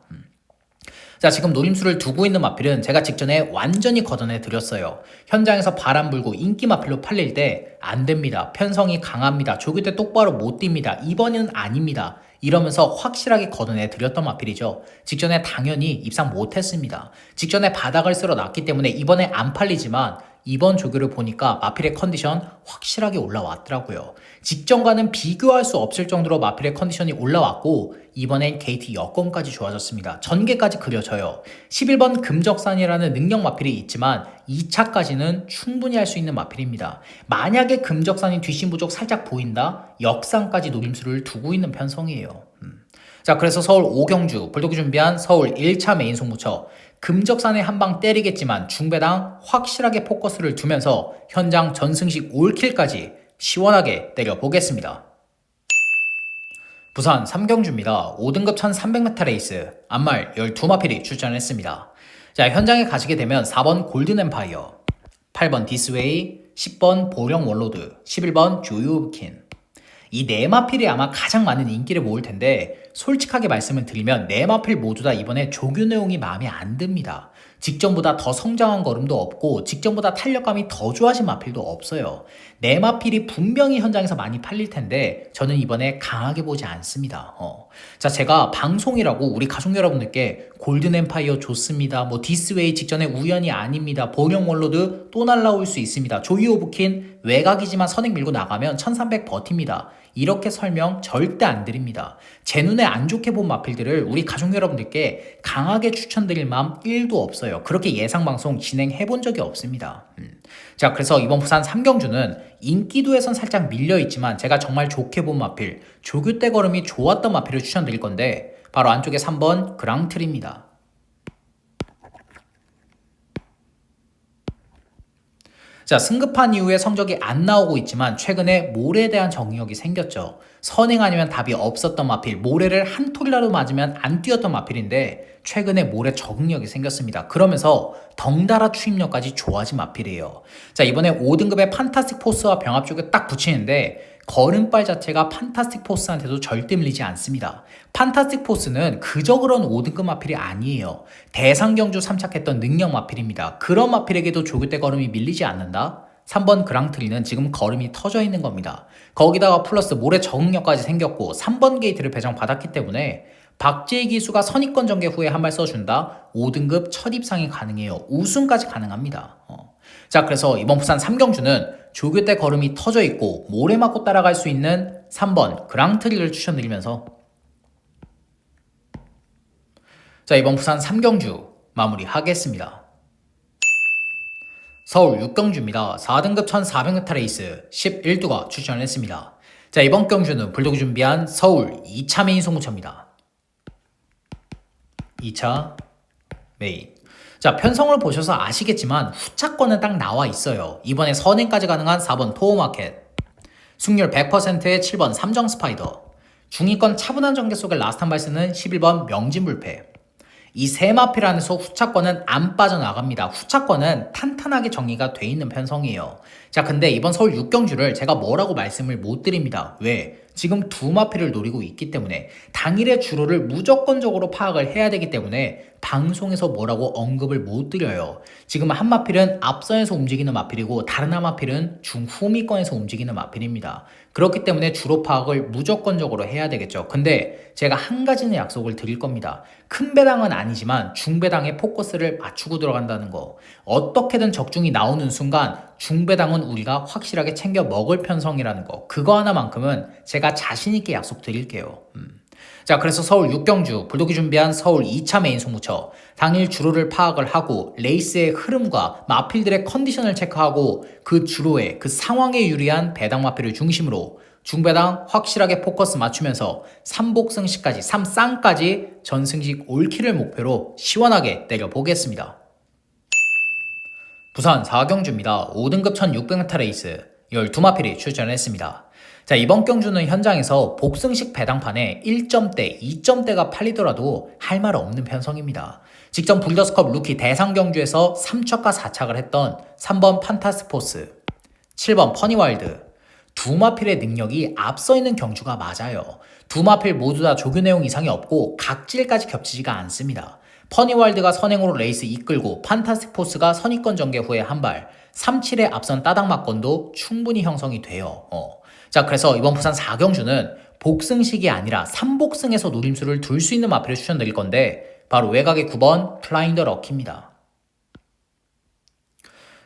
자, 지금 노림수를 두고 있는 마필은 제가 직전에 완전히 걷어내 드렸어요. 현장에서 바람 불고 인기 마필로 팔릴 때 안 됩니다. 편성이 강합니다. 조교 때 똑바로 못 뜁니다. 이번에는 아닙니다. 이러면서 확실하게 걷어내 드렸던 마필이죠. 직전에 당연히 입상 못했습니다. 직전에 바닥을 쓸어 놨기 때문에 이번에 안 팔리지만 이번 조교를 보니까 마필의 컨디션 확실하게 올라왔더라고요. 직전과는 비교할 수 없을 정도로 마필의 컨디션이 올라왔고 이번엔 게이트 여건까지 좋아졌습니다. 전개까지 그려져요. 11번 금적산이라는 능력 마필이 있지만 2차까지는 충분히 할 수 있는 마필입니다. 만약에 금적산이 뒷심 부족 살짝 보인다? 역상까지 노림수를 두고 있는 편성이에요. 자, 그래서 서울 오경주 불독이 준비한 서울 1차 메인 송무처 금적산에 한 방 때리겠지만 중배당 확실하게 포커스를 두면서 현장 전승식 올킬까지 시원하게 때려보겠습니다. 부산 삼경주입니다. 5등급 1300m 레이스 안말 12마필이 출전했습니다. 자, 현장에 가시게 되면 4번 골든엠파이어, 8번 디스웨이, 10번 보령 월로드, 11번 조유오브킨 이 네 마필이 아마 가장 많은 인기를 모을 텐데 솔직하게 말씀을 드리면 네 마필 모두 다 이번에 조교 내용이 마음에 안 듭니다. 직전보다 더 성장한 걸음도 없고 직전보다 탄력감이 더 좋아진 마필도 없어요. 네 마필이 분명히 현장에서 많이 팔릴 텐데 저는 이번에 강하게 보지 않습니다. 자, 제가 방송이라고 우리 가족 여러분들께 골든엠파이어 좋습니다. 뭐 디스웨이 직전에 우연이 아닙니다. 보령 월로드 또 날라올 수 있습니다. 조이 오브킨 외곽이지만 선행 밀고 나가면 1300 버팁니다. 이렇게 설명 절대 안 드립니다. 제 눈에 안 좋게 본 마필들을 우리 가족 여러분들께 강하게 추천드릴 마음 1도 없어요. 그렇게 예상 방송 진행해 본 적이 없습니다. 자, 그래서 이번 부산 삼경주는 인기도에선 살짝 밀려있지만 제가 정말 좋게 본 마필, 조교 때 걸음이 좋았던 마필을 추천드릴 건데 바로 안쪽에 3번 그랑틀입니다. 자, 승급한 이후에 성적이 안 나오고 있지만 최근에 모래에 대한 정의역이 생겼죠. 선행 아니면 답이 없었던 마필, 모래를 한 톨이라도 맞으면 안 뛰었던 마필인데 최근에 모래 적응력이 생겼습니다. 그러면서 덩달아 추임력까지 좋아진 마필이에요. 자, 이번에 5등급의 판타스틱 포스와 병합 쪽에 딱 붙이는데 걸음발 자체가 판타스틱 포스한테도 절대 밀리지 않습니다. 판타스틱 포스는 그저 그런 5등급 마필이 아니에요. 대상경주 3착했던 능력 마필입니다. 그런 마필에게도 조교 때 걸음이 밀리지 않는다? 3번 그랑트리는 지금 걸음이 터져 있는 겁니다. 거기다가 플러스 모래 적응력까지 생겼고 3번 게이트를 배정받았기 때문에 박재희 기수가 선입권 전개 후에 한 발 써준다? 5등급 첫 입상이 가능해요. 우승까지 가능합니다. 자, 그래서 이번 부산 삼경주는 조교 때 걸음이 터져 있고 모래 맞고 따라갈 수 있는 3번 그랑트리를 추천드리면서 자, 이번 부산 삼경주 마무리하겠습니다. 서울 6경주입니다. 4등급 1400m 레이스 11두가 출전했습니다. 자, 이번 경주는 불독이 준비한 서울 2차 메인 송무처입니다. 2차 메인. 자, 편성을 보셔서 아시겠지만 후차권은 딱 나와 있어요. 이번에 선행까지 가능한 4번 토어마켓, 승률 100%의 7번 삼정 스파이더, 중위권 차분한 전개 속에 라스트 한 발 쓰는 11번 명진불패. 이 세 마필 안에서 후차권은 안 빠져나갑니다. 후차권은 탄탄하게 정리가 돼 있는 편성이에요. 자, 근데 이번 서울 6경주를 제가 뭐라고 말씀을 못 드립니다. 왜? 지금 두 마필을 노리고 있기 때문에 당일의 주로를 무조건적으로 파악을 해야 되기 때문에 방송에서 뭐라고 언급을 못 드려요. 지금 한 마필은 앞선에서 움직이는 마필이고 다른 한 마필은 중후미권에서 움직이는 마필입니다. 그렇기 때문에 주로 파악을 무조건적으로 해야 되겠죠. 근데 제가 한 가지는 약속을 드릴 겁니다. 큰 배당은 아니지만 중배당에 포커스를 맞추고 들어간다는 거. 어떻게든 적중이 나오는 순간 중배당은 우리가 확실하게 챙겨 먹을 편성이라는 거. 그거 하나만큼은 제가 자신있게 약속 드릴게요. 자, 그래서 서울 6경주 불독이 준비한 서울 2차 메인 송무처 당일 주로를 파악을 하고 레이스의 흐름과 마필들의 컨디션을 체크하고 그 주로의 그 상황에 유리한 배당 마필을 중심으로 중배당 확실하게 포커스 맞추면서 3복승시까지 3쌍까지 전승식 올킬을 목표로 시원하게 때려보겠습니다. 부산 4경주입니다. 5등급 1600m 레이스 12마필이 출전했습니다. 자, 이번 경주는 현장에서 복승식 배당판에 1점대, 2점대가 팔리더라도 할 말 없는 편성입니다. 직전 불더스컵 루키 대상 경주에서 3척과 4착을 했던 3번 판타스포스, 7번 퍼니와일드 두 마필의 능력이 앞서 있는 경주가 맞아요. 두 마필 모두 다 조교 내용 이상이 없고 각질까지 겹치지가 않습니다. 퍼니월드가 선행으로 레이스 이끌고 판타스틱 포스가 선입권 전개 후에 한 발, 3-7의 앞선 따닥 맞건도 충분히 형성이 돼요. 자, 그래서 이번 부산 4경주는 복승식이 아니라 3복승에서 노림수를 둘 수 있는 마필을 추천드릴 건데 바로 외곽의 9번 플라잉 더 럭키입니다.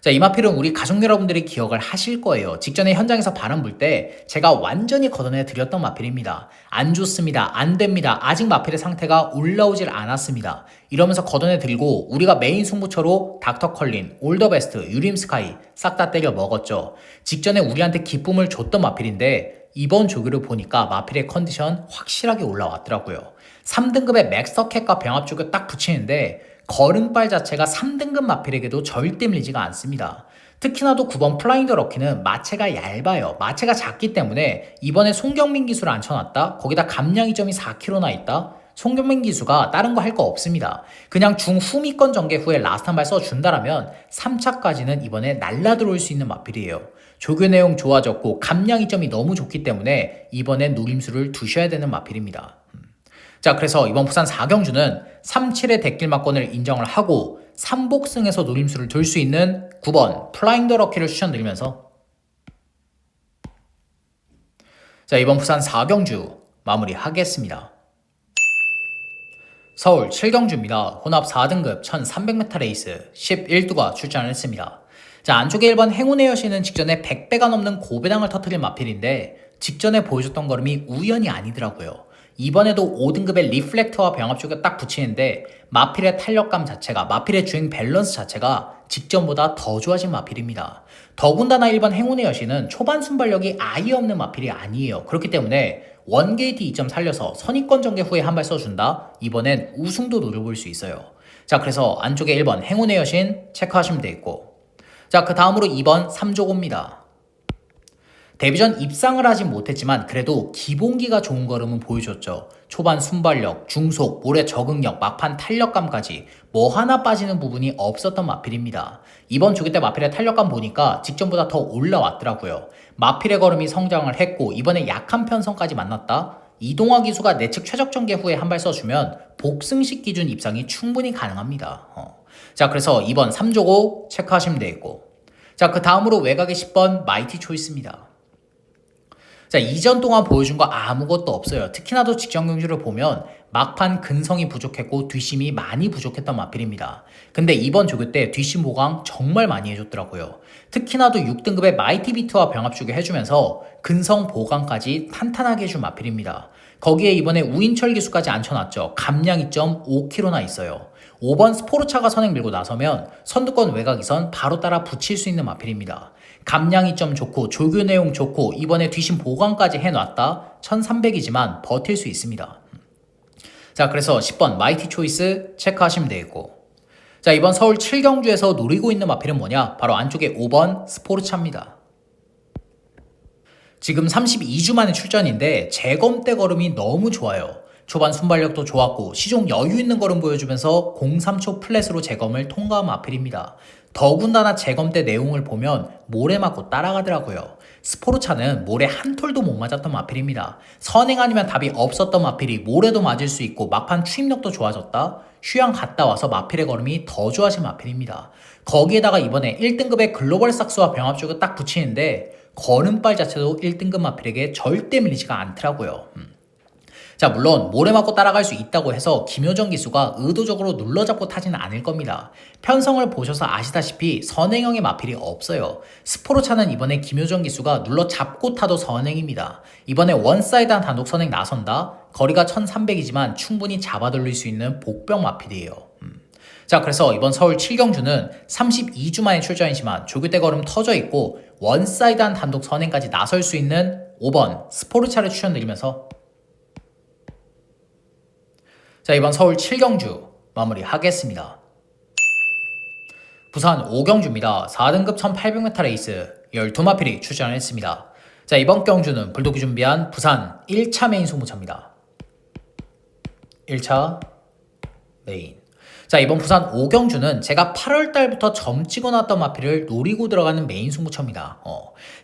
자, 이 마필은 우리 가족 여러분들이 기억을 하실 거예요. 직전에 현장에서 바람 불 때 제가 완전히 걷어내 드렸던 마필입니다. 안 좋습니다. 안 됩니다. 아직 마필의 상태가 올라오질 않았습니다. 이러면서 걷어내 들고 우리가 메인 승부처로 닥터 컬린, 올더 베스트, 유림 스카이 싹 다 때려 먹었죠. 직전에 우리한테 기쁨을 줬던 마필인데 이번 조교를 보니까 마필의 컨디션 확실하게 올라왔더라고요. 3등급의 맥서캣과 병합 조교 딱 붙이는데 걸음발 자체가 3등급 마필에게도 절대 밀리지가 않습니다. 특히나도 9번 플라잉 더 럭키는 마체가 얇아요. 마체가 작기 때문에 이번에 송경민 기수를 앉혀놨다. 거기다 감량이 점이 4kg나 있다. 송경민 기수가 다른 거 할 거 없습니다. 그냥 중후미권 전개 후에 라스트 한 발 써준다라면 3차까지는 이번에 날라 들어올 수 있는 마필이에요. 조교 내용 좋아졌고 감량 이점이 너무 좋기 때문에 이번엔 노림수를 두셔야 되는 마필입니다. 자, 그래서 이번 부산 4경주는 3-7의 대길막권을 인정을 하고 3복승에서 노림수를 둘 수 있는 9번 플라잉 더 럭키를 추천드리면서 자, 이번 부산 4경주 마무리하겠습니다. 서울 7경주입니다. 혼합 4등급 1300m 레이스 11두가 출전을 했습니다. 자, 안쪽에 1번 행운의 여신은 직전에 100배가 넘는 고배당을 터뜨린 마필인데 직전에 보여줬던 걸음이 우연이 아니더라고요. 이번에도 5등급의 리플렉터와 병합 쪽에 딱 붙이는데 마필의 탄력감 자체가, 마필의 주행 밸런스 자체가 직전보다 더 좋아진 마필입니다. 더군다나 1번 행운의 여신은 초반 순발력이 아예 없는 마필이 아니에요. 그렇기 때문에 원게이트 2점 살려서 선입권 전개 후에 한 발 써준다? 이번엔 우승도 노려볼 수 있어요. 자, 그래서 안쪽에 1번 행운의 여신 체크하시면 되겠고, 자, 그 다음으로 2번 3조고입니다. 데뷔전 입상을 하진 못했지만 그래도 기본기가 좋은 걸음은 보여줬죠. 초반 순발력, 중속, 모래 적응력, 막판 탄력감까지 뭐 하나 빠지는 부분이 없었던 마필입니다. 이번 조기 때 마필의 탄력감 보니까 직전보다 더 올라왔더라고요. 마필의 걸음이 성장을 했고 이번에 약한 편성까지 만났다? 이동화 기수가 내측 최적 전개 후에 한 발 써주면 복승식 기준 입상이 충분히 가능합니다. 자, 그래서 2번 3조고 체크하시면 되겠고, 자, 그 다음으로 외곽의 10번 마이티 초이스입니다. 자, 이전 동안 보여준 거 아무것도 없어요. 특히나도 직전 경주를 보면 막판 근성이 부족했고 뒷심이 많이 부족했던 마필입니다. 근데 이번 조교 때 뒷심 보강 정말 많이 해줬더라고요. 특히나도 6등급의 마이티 비트와 병합 주교 해주면서 근성 보강까지 탄탄하게 해준 마필입니다. 거기에 이번에 우인철 기수까지 앉혀놨죠. 감량 2.5kg나 있어요. 5번 스포르차가 선행 밀고 나서면 선두권 외곽 이선 바로 따라 붙일 수 있는 마필입니다. 감량이 점 좋고 조교 내용 좋고 이번에 뒷심 보강까지 해놨다. 1300이지만 버틸 수 있습니다. 자, 그래서 10번 마이티 초이스 체크하시면 되겠고, 자, 이번 서울 7경주에서 노리고 있는 마필은 뭐냐? 바로 안쪽에 5번 스포르차입니다. 지금 32주 만에 출전인데 재검대 걸음이 너무 좋아요. 초반 순발력도 좋았고 시종 여유 있는 걸음 보여주면서 03초 플랫으로 재검을 통과한 마필입니다. 더군다나 재검 때 내용을 보면 모래 맞고 따라가더라고요. 스포르차는 모래 한 톨도 못 맞았던 마필입니다. 선행 아니면 답이 없었던 마필이 모래도 맞을 수 있고 막판 추임력도 좋아졌다? 휴양 갔다 와서 마필의 걸음이 더 좋아진 마필입니다. 거기에다가 이번에 1등급의 글로벌 삭스와 병합 쪽을 딱 붙이는데 걸음발 자체도 1등급 마필에게 절대 밀리지가 않더라고요. 자, 물론 모래 맞고 따라갈 수 있다고 해서 김효정 기수가 의도적으로 눌러잡고 타지는 않을 겁니다. 편성을 보셔서 아시다시피 선행형의 마필이 없어요. 스포르차는 이번에 김효정 기수가 눌러잡고 타도 선행입니다. 이번에 원사이드한 단독 선행 나선다? 거리가 1300이지만 충분히 잡아 돌릴 수 있는 복병 마필이에요. 자, 그래서 이번 서울 7경주는 32주 만에 출전이지만 조교 때 걸음 터져 있고 원사이드한 단독 선행까지 나설 수 있는 5번 스포르차를 추천드리면서, 자, 이번 서울 7경주 마무리하겠습니다. 부산 5경주입니다. 4등급 1800m 레이스 12마필이 출전을 했습니다. 자, 이번 경주는 불독이 준비한 부산 1차 메인 소모차입니다. 1차 메인. 자, 이번 부산 오경주는 제가 8월 달부터 점 찍어놨던 마필을 노리고 들어가는 메인 승부처입니다.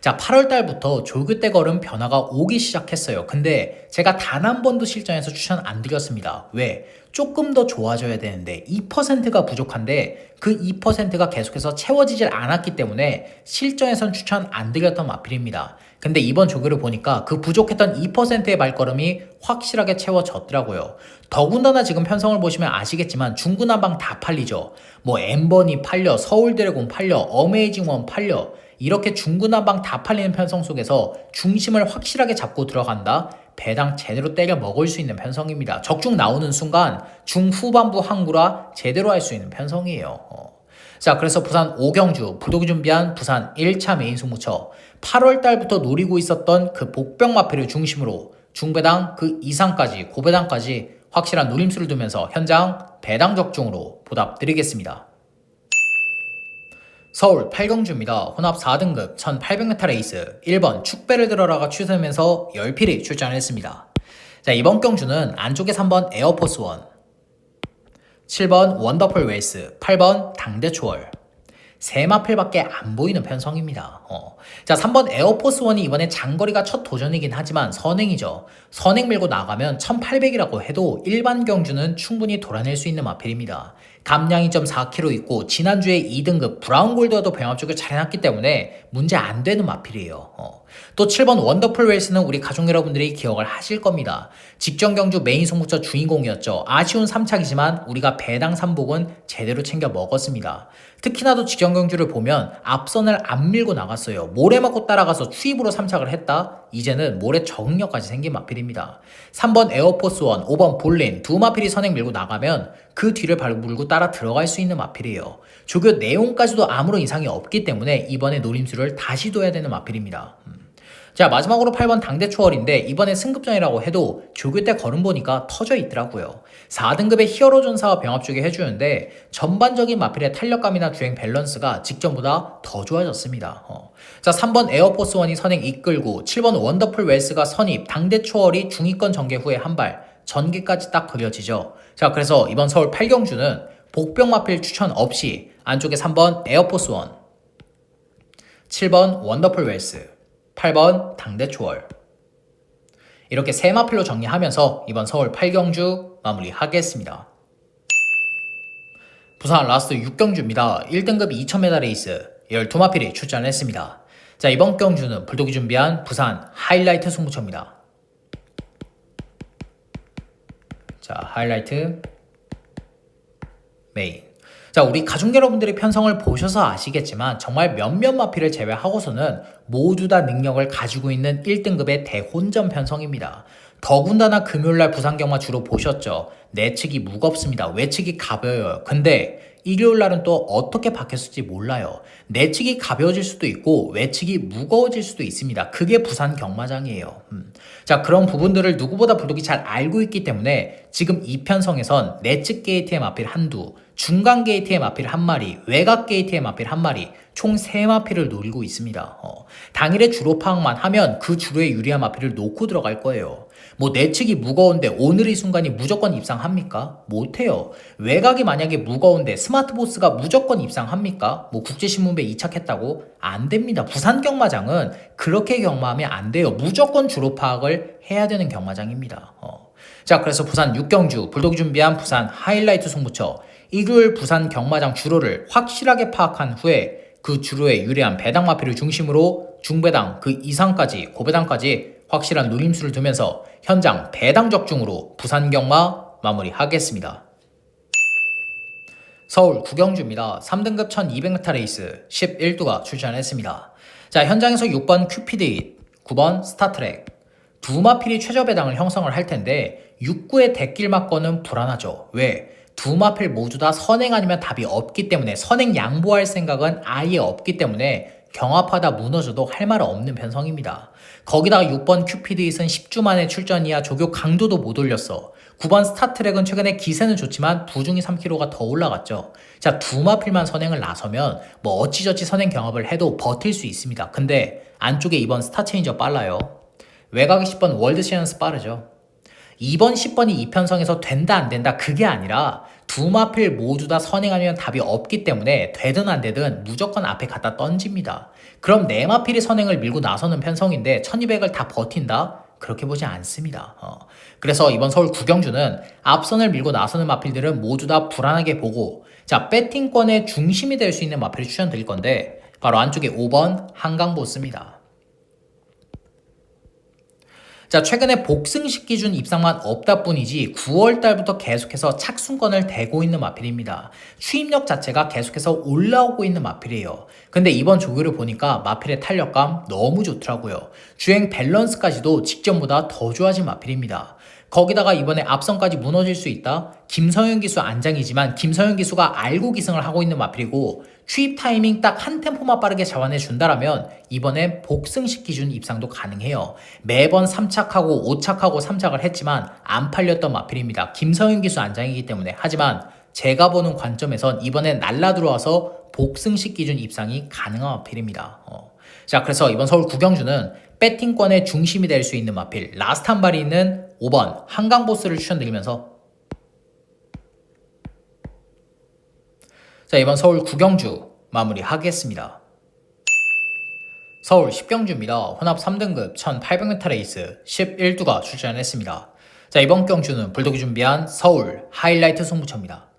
자, 8월 달부터 조규대 걸음 변화가 오기 시작했어요. 근데 제가 단 한 번도 실전에서 추천 안 드렸습니다. 왜? 조금 더 좋아져야 되는데 2%가 부족한데 그 2%가 계속해서 채워지질 않았기 때문에 실전에선 추천 안 드렸던 마필입니다. 근데 이번 조교를 보니까 그 부족했던 2%의 발걸음이 확실하게 채워졌더라고요. 더군다나 지금 편성을 보시면 아시겠지만 중구난방 다 팔리죠. 뭐 엠번이 팔려, 서울드래곤 팔려, 어메이징원 팔려, 이렇게 중구난방 다 팔리는 편성 속에서 중심을 확실하게 잡고 들어간다. 배당 제대로 때려 먹을 수 있는 편성입니다. 적중 나오는 순간 중후반부 항구라 제대로 할 수 있는 편성이에요. 자, 그래서 부산 오경주 부독이 준비한 부산 1차 메인 승부처 8월 달부터 노리고 있었던 그 복병 마필을 중심으로 중배당 그 이상까지 고배당까지 확실한 누림수를 두면서 현장 배당 적중으로 보답드리겠습니다. 서울 8경주입니다. 혼합 4등급 1800m 레이스 1번 축배를 들어라가 추세면서 10필이 출전했습니다. 자, 이번 경주는 안쪽에 3번 에어포스 1, 7번 원더풀 웨이스, 8번 당대초월 세 마필밖에 안 보이는 편성입니다. 자, 3번 에어포스 1이 이번에 장거리가 첫 도전이긴 하지만 선행이죠. 선행 밀고 나가면 1800이라고 해도 일반 경주는 충분히 돌아낼 수 있는 마필입니다. 감량이 2.4kg 있고 지난주에 2등급 브라운 골드와도 병합 쪽을 잘 해놨기 때문에 문제 안 되는 마필이에요. 또 7번 원더풀 웨이스는 우리 가족 여러분들이 기억을 하실 겁니다. 직전 경주 메인 승부처 주인공이었죠. 아쉬운 3착이지만 우리가 배당 3복은 제대로 챙겨 먹었습니다. 특히나도 직전 경주를 보면 앞선을 안 밀고 나갔어요. 모래 맞고 따라가서 추입으로 3착을 했다. 이제는 모래 적응력까지 생긴 마필입니다. 3번 에어포스 1, 5번 볼린 두 마필이 선행 밀고 나가면 그 뒤를 발 물고 따라 들어갈 수 있는 마필이에요. 조교 내용까지도 아무런 이상이 없기 때문에 이번에 노림수를 다시 둬야 되는 마필입니다. 자, 마지막으로 8번 당대초월인데 이번에 승급전이라고 해도 조교 때 걸음 보니까 터져 있더라고요. 4등급의 히어로 전사와 병합 쪽에 해주는데 전반적인 마필의 탄력감이나 주행 밸런스가 직전보다 더 좋아졌습니다. 자, 3번 에어포스 1이 선행 이끌고 7번 원더풀 웨스가 선입, 당대초월이 중위권 전개 후에 한발 전개까지 딱 그려지죠. 자, 그래서 이번 서울 8경주는 복병 마필 추천 없이 안쪽에 3번 에어포스 1, 7번 원더풀 웨스, 8번 당대초월 이렇게 세 마필로 정리하면서 이번 서울 8경주 마무리하겠습니다. 부산 라스트 6경주입니다. 1등급 2000m 레이스 12마필이 출전했습니다. 자, 이번 경주는 불독이 준비한 부산 하이라이트 승부처입니다. 자, 하이라이트 메인. 자, 우리 가족 여러분들이 편성을 보셔서 아시겠지만 정말 몇몇 마필을 제외하고서는 모두 다 능력을 가지고 있는 1등급의 대혼전 편성입니다. 더군다나 금요일날 부산경마 주로 보셨죠? 내측이 무겁습니다. 외측이 가벼워요. 근데 일요일날은 또 어떻게 바뀌었을지 몰라요. 내측이 가벼워질 수도 있고 외측이 무거워질 수도 있습니다. 그게 부산 경마장이에요. 자, 그런 부분들을 누구보다 불독이 잘 알고 있기 때문에 지금 이 편성에선 내측 게이트의 마필 한두, 중간 게이트의 마필 한 마리, 외곽 게이트의 마필 한 마리, 총 3마필을 노리고 있습니다. 당일에 주로 파악만 하면 그 주로의 유리한 마필을 놓고 들어갈 거예요. 뭐 내측이 무거운데 오늘 이 순간이 무조건 입상합니까? 못해요. 외곽이 만약에 무거운데 스마트보스가 무조건 입상합니까? 뭐 국제신문배 이착했다고? 안 됩니다. 부산 경마장은 그렇게 경마하면 안 돼요. 무조건 주로 파악을 해야 되는 경마장입니다. 자, 그래서 부산 6경주 불독이 준비한 부산 하이라이트 승부처 일요일 부산 경마장 주로를 확실하게 파악한 후에 그 주로의 유리한 배당 마필을 중심으로 중배당 그 이상까지 고배당까지 확실한 누림수를 두면서 현장 배당 적중으로 부산 경마 마무리하겠습니다. 서울 9경주입니다. 3등급 1200m 레이스 11두가 출전했습니다. 자, 현장에서 6번 큐피드, 9번 스타트랙 두 마필이 최저 배당을 형성을 할 텐데 6구의 대길 맞거는 불안하죠. 왜? 두 마필 모두 다 선행 아니면 답이 없기 때문에 선행 양보할 생각은 아예 없기 때문에 경합하다 무너져도 할 말 없는 편성입니다. 거기다가 6번 큐피드잇은 10주 만에 출전이야 조교 강도도 못 올렸어. 9번 스타트랙은 최근에 기세는 좋지만 부중이 3kg가 더 올라갔죠. 자, 두 마필만 선행을 나서면 뭐 어찌저찌 선행 경합을 해도 버틸 수 있습니다. 근데 안쪽에 2번 스타체인저 빨라요. 외곽에 10번 월드 시안스 빠르죠. 2번, 10번이 이편성에서 된다 안 된다 그게 아니라 두 마필 모두 다 선행하면 답이 없기 때문에 되든 안 되든 무조건 앞에 갖다 던집니다. 그럼 네 마필이 선행을 밀고 나서는 편성인데 1200을 다 버틴다? 그렇게 보지 않습니다. 그래서 이번 서울 구경주는 앞선을 밀고 나서는 마필들은 모두 다 불안하게 보고 자 배팅권의 중심이 될 수 있는 마필을 추천드릴 건데 바로 안쪽에 5번 한강보스입니다. 자, 최근에 복승식 기준 입상만 없다 뿐이지 9월달부터 계속해서 착순권을 대고 있는 마필입니다. 추입력 자체가 계속해서 올라오고 있는 마필이에요. 근데 이번 조교를 보니까 마필의 탄력감 너무 좋더라고요. 주행 밸런스까지도 직전보다 더 좋아진 마필입니다. 거기다가 이번에 앞선까지 무너질 수 있다? 김서현 기수 안장이지만 김서현 기수가 알고 기승을 하고 있는 마필이고 추입 타이밍 딱 한 템포만 빠르게 잡아내 준다라면 이번엔 복승식 기준 입상도 가능해요. 매번 3착하고 5착하고 3착을 했지만 안 팔렸던 마필입니다. 김서현 기수 안장이기 때문에. 하지만 제가 보는 관점에선 이번엔 날라 들어와서 복승식 기준 입상이 가능한 마필입니다. 자, 그래서 이번 서울 구경주는 배팅권의 중심이 될 수 있는 마필 라스트 한 발이 있는 5번 한강보스를 추천드리면서 자, 이번 서울 구경주 마무리하겠습니다. 서울 10경주입니다. 혼합 3등급 1800m 레이스 11두가 출전했습니다. 자, 이번 경주는 불독이 준비한 서울 하이라이트 승부처입니다.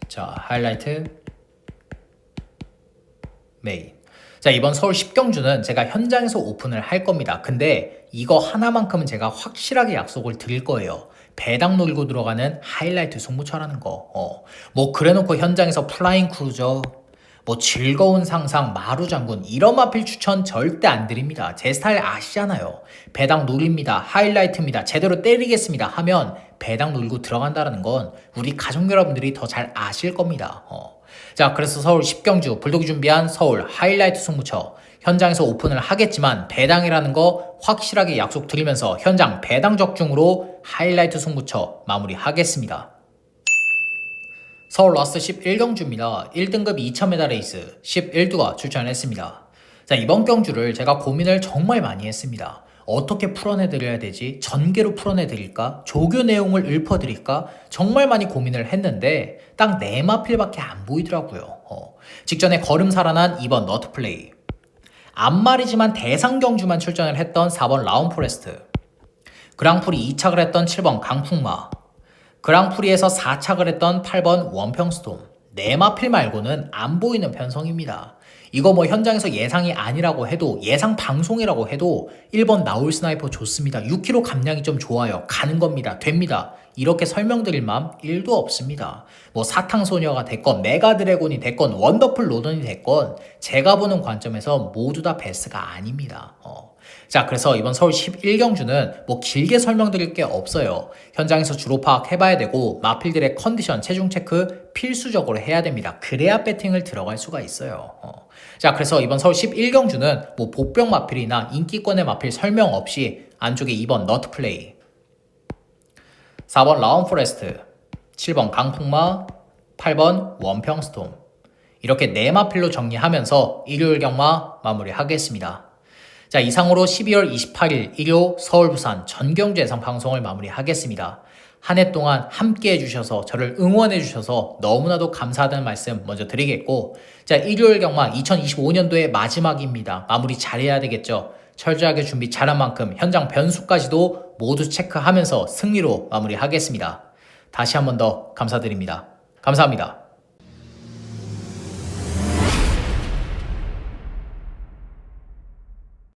자, 하이라이트 메인. 자, 이번 서울 10경주는 제가 현장에서 오픈을 할 겁니다. 근데 이거 하나만큼은 제가 확실하게 약속을 드릴 거예요. 배당 노리고 들어가는 하이라이트 승부처라는 거. 뭐 그래놓고 현장에서 플라잉 크루저, 뭐 즐거운 상상, 마루 장군 이런 마필 추천 절대 안 드립니다. 제 스타일 아시잖아요. 배당 노립니다. 하이라이트입니다. 제대로 때리겠습니다 하면 배당 노리고 들어간다는 건 우리 가족 여러분들이 더 잘 아실 겁니다. 자, 그래서 서울 10경주 불독이 준비한 서울 하이라이트 승부처 현장에서 오픈을 하겠지만 배당이라는 거 확실하게 약속드리면서 현장 배당 적중으로 하이라이트 승부처 마무리하겠습니다. 서울 라스트 11경주입니다. 1등급 2000m 레이스 11두가 출전했습니다. 자, 이번 경주를 제가 고민을 정말 많이 했습니다. 어떻게 풀어내드려야 되지? 전개로 풀어내드릴까? 조교 내용을 읊어드릴까? 정말 많이 고민을 했는데 딱 네 마필밖에 안 보이더라고요. 직전에 걸음 살아난 2번 너트플레이, 앞말이지만 대상 경주만 출전을 했던 4번 라운포레스트, 그랑프리 2착을 했던 7번 강풍마, 그랑프리에서 4착을 했던 8번 원평스톰, 네 마필 말고는 안 보이는 편성입니다. 이거 뭐 현장에서 예상이 아니라고 해도 예상 방송이라고 해도 1번 나올 스나이퍼 좋습니다. 6kg 감량이 좀 좋아요. 가는 겁니다. 됩니다. 이렇게 설명드릴 맘 1도 없습니다. 뭐 사탕소녀가 됐건 메가드래곤이 됐건 원더풀 로던이 됐건 제가 보는 관점에서 모두 다 베스트가 아닙니다. 자, 그래서 이번 서울 11경주는 뭐 길게 설명드릴 게 없어요. 현장에서 주로 파악해봐야 되고 마필들의 컨디션, 체중 체크 필수적으로 해야 됩니다. 그래야 배팅을 들어갈 수가 있어요. 자, 그래서 이번 서울 11경주는 뭐 복병 마필이나 인기권의 마필 설명 없이 안쪽에 2번 너트플레이, 4번 라운포레스트, 7번 강풍마, 8번 원평스톰 이렇게 네 마필로 정리하면서 일요일 경마 마무리하겠습니다. 자, 이상으로 12월 28일 일요 서울 부산 전경주 예상 방송을 마무리하겠습니다. 한 해 동안 함께 해주셔서 저를 응원해 주셔서 너무나도 감사하다는 말씀 먼저 드리겠고, 자, 일요일 경마 2025년도의 마지막입니다. 마무리 잘해야 되겠죠. 철저하게 준비 잘한 만큼 현장 변수까지도 모두 체크하면서 승리로 마무리하겠습니다. 다시 한 번 더 감사드립니다. 감사합니다.